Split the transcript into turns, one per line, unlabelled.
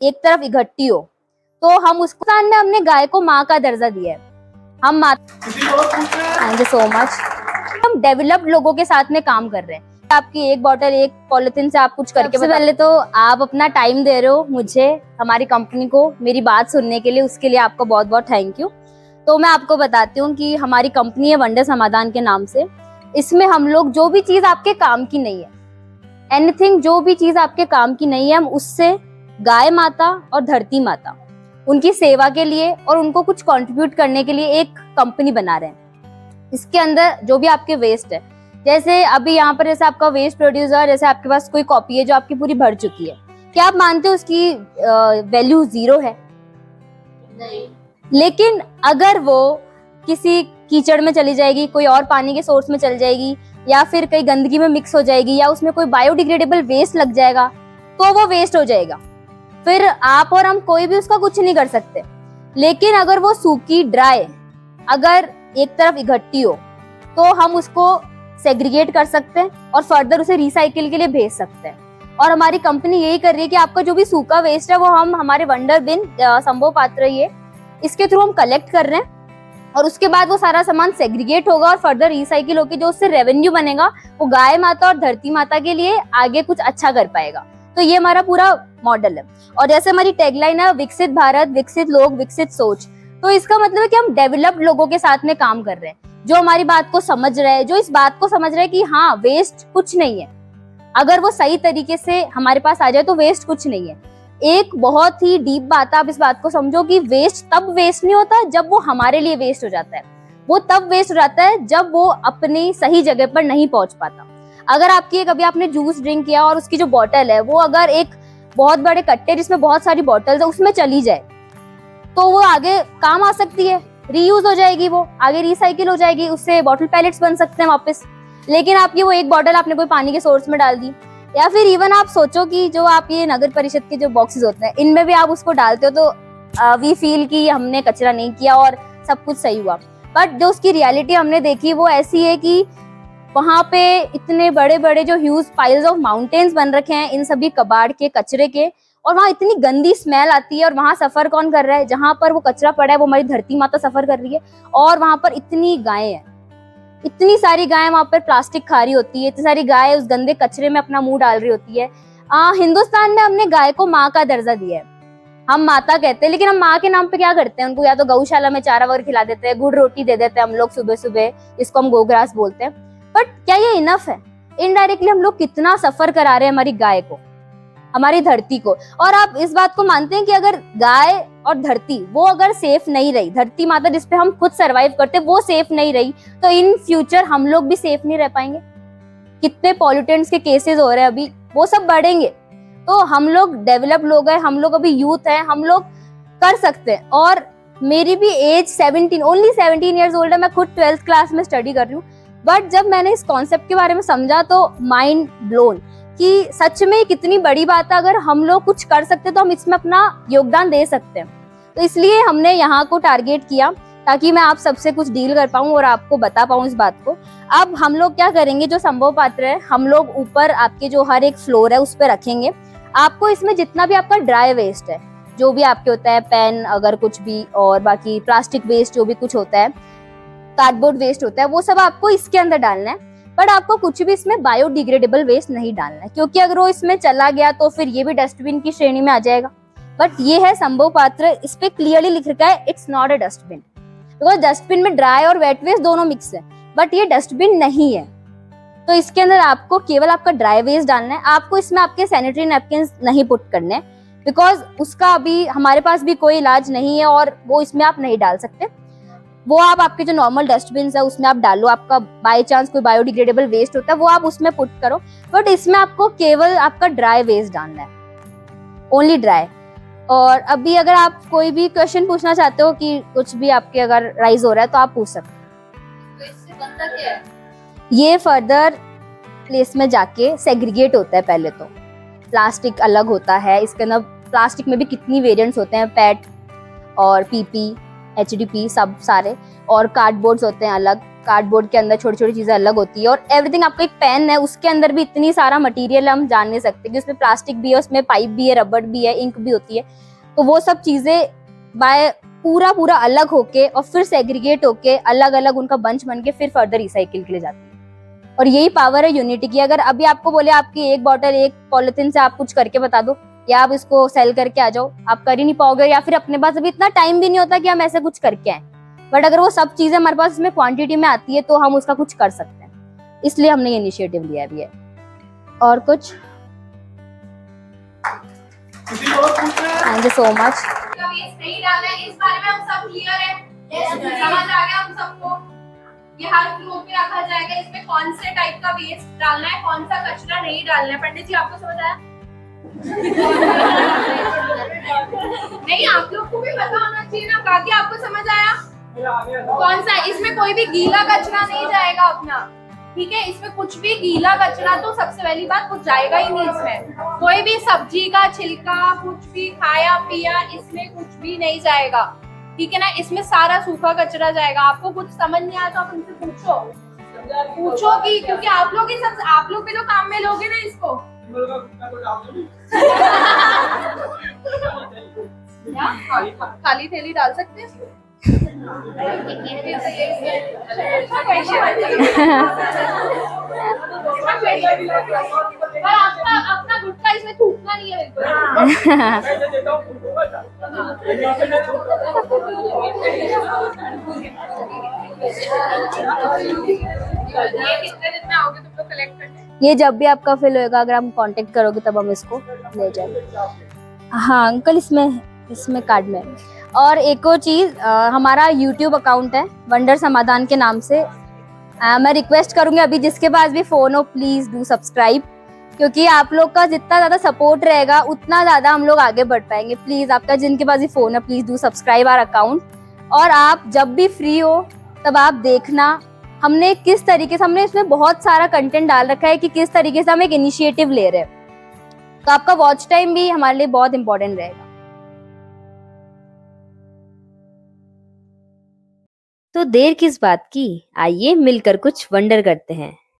एक तरफ इकट्ठी हो, तो हम उसको स्थान में हमने गाय को माँ का दर्जा दिया है। हम थैंक यू सो मच। हम डेवलप्ड लोगों के साथ में काम कर रहे हैं। आपकी एक बॉटल एक पॉलिथीन से आप कुछ करके, सबसे पहले तो आप अपना टाइम दे रहे हो मुझे, हमारी कंपनी को, मेरी बात सुनने के लिए, उसके लिए आपको बहुत बहुत थैंक यू। तो मैं आपको बताती हूँ कि हमारी कंपनी है वंडर समाधान के नाम से। इसमें हम लोग जो भी चीज आपके काम की नहीं है, एनीथिंग, जो भी चीज आपके काम की नहीं है, हम उससे गाय माता और धरती माता, उनकी सेवा के लिए और उनको कुछ कंट्रीब्यूट करने के लिए एक कंपनी बना रहे हैं। इसके अंदर जो भी आपके वेस्ट है, जैसे अभी यहाँ पर जैसे आपका वेस्ट प्रोड्यूस है, जैसे आपके पास कोई कॉपी है जो आपकी पूरी भर चुकी है, क्या आप मानते हो उसकी वैल्यू 0 है? नहीं। लेकिन अगर वो किसी कीचड़ में चली जाएगी, कोई और पानी के सोर्स में चली जाएगी, या फिर कहीं गंदगी में मिक्स हो जाएगी, या उसमें कोई बायोडिग्रेडेबल वेस्ट लग जाएगा, तो वो वेस्ट हो जाएगा। फिर आप और हम कोई भी उसका कुछ नहीं कर सकते। लेकिन अगर वो सूखी, ड्राई, अगर एक तरफ इकट्ठी हो, तो हम उसको सेग्रीगेट कर सकते हैं और फर्दर उसे रिसाइकिल के लिए भेज सकते हैं। और हमारी कंपनी यही कर रही है कि आपका जो भी सूखा वेस्ट है वो हम हमारे वंडर बिन संभव पात्र ये इसके थ्रू हम कलेक्ट कर रहे हैं, और उसके बाद वो सारा सामान सेग्रीगेट होगा और फर्दर रिसाइकिल होकर जो उससे रेवेन्यू बनेगा वो गाय माता और धरती माता के लिए आगे कुछ अच्छा कर पाएगा। तो ये हमारा पूरा मॉडल है। और जैसे हमारी टैगलाइन है, विकसित भारत, विकसित लोग, विकसित सोच, तो इसका मतलब है कि हम डेवलप्ड लोगों के साथ में काम कर रहे हैं, जो हमारी बात को समझ रहे हैं, जो इस बात को समझ रहे हैं कि हाँ, वेस्ट कुछ नहीं है। अगर वो सही तरीके से हमारे पास आ जाए तो वेस्ट कुछ नहीं है। एक बहुत ही डीप बात है, आप इस बात को समझो कि वेस्ट तब वेस्ट नहीं होता जब वो हमारे लिए वेस्ट हो जाता है। वो तब वेस्ट हो जाता है जब वो अपनी सही जगह पर नहीं पहुंच पाता। अगर आपकी कभी आपने जूस ड्रिंक किया और उसकी जो बॉटल है वो अगर एक बहुत बड़े कट्टे जिसमें बहुत सारी बॉटल्स है उसमें चली जाए, तो वो आगे काम आ सकती है, रीयूज हो जाएगी, वो आगे रिसाइकिल हो जाएगी, उससे बॉटल पैलेट्स बन सकते हैं वापस। लेकिन आपकी वो एक बॉटल आपने कोई पानी के सोर्स में डाल दी, या फिर इवन आप सोचो कि जो आप ये नगर परिषद के जो बॉक्सेस होते हैं इनमें भी आप उसको डालते हो, तो वी फील कि हमने कचरा नहीं किया और सब कुछ सही हुआ। बट जो उसकी रियलिटी हमने देखी वो ऐसी है कि वहां पे इतने बड़े बड़े जो ह्यूज पाइल्स ऑफ माउंटेन्स बन रखे हैं इन सभी कबाड़ के, कचरे के, और वहां इतनी गंदी स्मेल आती है। और वहां सफर कौन कर रहा है? जहां पर वो कचरा पड़ा है वो हमारी धरती माता सफर कर रही है, और वहां पर इतनी गायें हैं, इतनी सारी गायें वहां पर प्लास्टिक खा रही होती है, इतनी सारी गायें उस गंदे कचरे में अपना मुंह डाल रही होती है। हिंदुस्तान में हमने गाय को माँ का दर्जा दिया है, हम माता कहते हैं, लेकिन हम माँ के नाम पे क्या करते हैं? उनको या तो गौशाला में चारा वगैरह खिला देते हैं, गुड़ रोटी दे देते हैं हम लोग सुबह सुबह, इसको हम गोग्रास बोलते हैं। बट क्या ये इनफ है? इनडायरेक्टली हम लोग कितना सफर करा रहे हैं हमारी गाय को, हमारी धरती को। और आप इस बात को मानते हैं कि अगर गाय और धरती वो अगर सेफ नहीं रही, धरती माता जिसपे हम खुद सरवाइव करते वो सेफ नहीं रही, तो इन फ्यूचर हम लोग भी सेफ नहीं रह पाएंगे। कितने पॉल्यूटेंट्स के केसेस हो रहे हैं अभी, वो सब बढ़ेंगे। तो हम लोग डेवलप लोग हैं, हम लोग अभी यूथ हैं, हम लोग कर सकते हैं। और मेरी भी एज 17, ओनली 17 ईयर्स ओल्ड है, मैं खुद 12th क्लास में स्टडी कर रही हूँ। बट जब मैंने इस कॉन्सेप्ट के बारे में समझा तो माइंड ब्लोन कि सच में कितनी बड़ी बात है। अगर हम लोग कुछ कर सकते तो हम इसमें अपना योगदान दे सकते हैं। तो इसलिए हमने यहाँ को टारगेट किया ताकि मैं आप सबसे कुछ डील कर पाऊँ और आपको बता पाऊँ इस बात को। अब हम लोग क्या करेंगे, जो संभव पात्र है हम लोग ऊपर आपके जो हर एक फ्लोर है उस पर रखेंगे। आपको इसमें जितना भी आपका ड्राई वेस्ट है, जो भी आपके होता है, पेन अगर कुछ भी, और बाकी प्लास्टिक वेस्ट जो भी कुछ होता है, कार्डबोर्ड वेस्ट होता है, वो सब आपको इसके अंदर डालना है। बट आपको कुछ भी इसमें बायोडिग्रेडेबल वेस्ट नहीं डालना है, क्योंकि अगर वो इसमें चला गया तो फिर ये भी डस्टबिन की श्रेणी में आ जाएगा। बट ये है संभव पात्र, इस पे क्लियरली लिख रखा है it's not a dustbin, because dustbin में ड्राई और वेट वेस्ट दोनों मिक्स है, बट ये डस्टबिन नहीं है। तो इसके अंदर आपको केवल आपका ड्राई वेस्ट डालना है। आपको इसमें आपके सैनिटरी नैपकिन नहीं पुट करने, बिकॉज उसका अभी हमारे पास भी कोई इलाज नहीं है और वो इसमें आप नहीं डाल सकते। वो आप आपके जो नॉर्मल डस्टबिन है उसमें आप डालो, आपका बाय चांस कोई बायोडिग्रेडेबल वेस्ट होता है वो आप उसमें पुट करो। बट इसमें आपको केवल आपका ड्राई वेस्ट डालना है, ओनली ड्राई। और अभी अगर आप कोई भी क्वेश्चन पूछना चाहते हो कि कुछ भी आपके अगर राइज हो रहा है तो आप पूछ सकते हो।
तो इससे बनता क्या है?
ये फर्दर प्लेस में जाके सेग्रीगेट होता है। पहले तो प्लास्टिक अलग होता है, इसके अंदर प्लास्टिक में भी कितनी वेरिएंट्स होते हैं, पेट और पीपी, एचडीपी सब सारे, और कार्डबोर्ड्स होते हैं अलग, कार्डबोर्ड के अंदर छोटी छोटी चीजें अलग होती है, और एवरीथिंग। आपका एक पेन है, उसके अंदर भी इतनी सारा मटेरियल हम जान नहीं सकते कि उसमें प्लास्टिक भी है, उसमें पाइप भी है, रबड़ भी है, इंक भी होती है। तो वो सब चीजें बाय पूरा पूरा अलग होके और फिर सेग्रीगेट होके अलग अलग उनका बंच बन के फिर फर्दर रिसाइकिल के लिए जाती है। और यही पावर है यूनिटी की। अगर अभी आपको बोले आपकी एक बॉटल एक पॉलिथीन से आप कुछ करके बता दो, या आप इसको सेल करके आ जाओ, आप कर ही नहीं पाओगे, या फिर अपने पास अभी इतना टाइम भी नहीं होता कि हम ऐसे कुछ करके आए। बट अगर वो सब चीजें हमारे पास इसमें क्वांटिटी में आती है तो हम उसका कुछ कर सकते हैं। इसलिए हमने ये इनिशिएटिव लिया भी है। और कुछ? Thank you so much.
नहीं डालना है, इस बारे में हम सब क्लियर है? समझ आ गया हम सबको? ये हर फ्लोर पे रखा जाएगा, इसमें कौन से टाइप का वेस्ट डालना है, कौन सा कचरा नहीं डालना है। पंडित जी आपको समझ आया? नहीं, आप लोग को भी पता होना चाहिए ना। बाकी आपको समझ आया कौन सा? इसमें कोई भी गीला कचरा नहीं जाएगा अपना, ठीक है? इसमें कुछ भी गीला कचरा तो सबसे पहली बात कुछ जाएगा ही नहीं। इसमें कोई भी सब्जी का छिलका, कुछ भी खाया पिया, इसमें कुछ भी नहीं जाएगा, ठीक है ना? इसमें सारा सूखा कचरा जाएगा। आपको कुछ समझ नहीं आया तो आप उनसे पूछो कि, क्योंकि आप लोग ही सब, आप लोग भी तो काम में लोगे ना इसको। खाली थैली डाल सकते हैं? अपना गुटखा इसमें थूकना नहीं है ये कितने दिन में आओगे तुम लोग कलेक्ट करने?
ये जब भी आपका फिल होगा, अगर हम कांटेक्ट करोगे तब हम इसको ले जाएंगे। हाँ अंकल, इसमें कार्ड में। और एक और चीज, हमारा YouTube अकाउंट है वंडर समाधान के नाम से। मैं रिक्वेस्ट करूंगी अभी जिसके पास भी फोन हो, प्लीज डू सब्सक्राइब, क्योंकि आप लोग का जितना ज्यादा सपोर्ट रहेगा उतना ज्यादा हम लोग आगे बढ़ पाएंगे। प्लीज आपका जिनके पास भी फोन है, please do subscribe our account. और आप जब भी फ्री हो तब आप देखना हमने किस तरीके से, हमने इसमें बहुत सारा कंटेंट डाल रखा है कि किस तरीके से हम एक इनिशिएटिव ले रहे हैं। तो आपका वॉच टाइम भी हमारे लिए बहुत इंपॉर्टेंट रहेगा। तो देर किस बात की, आइए मिलकर कुछ वंडर करते हैं।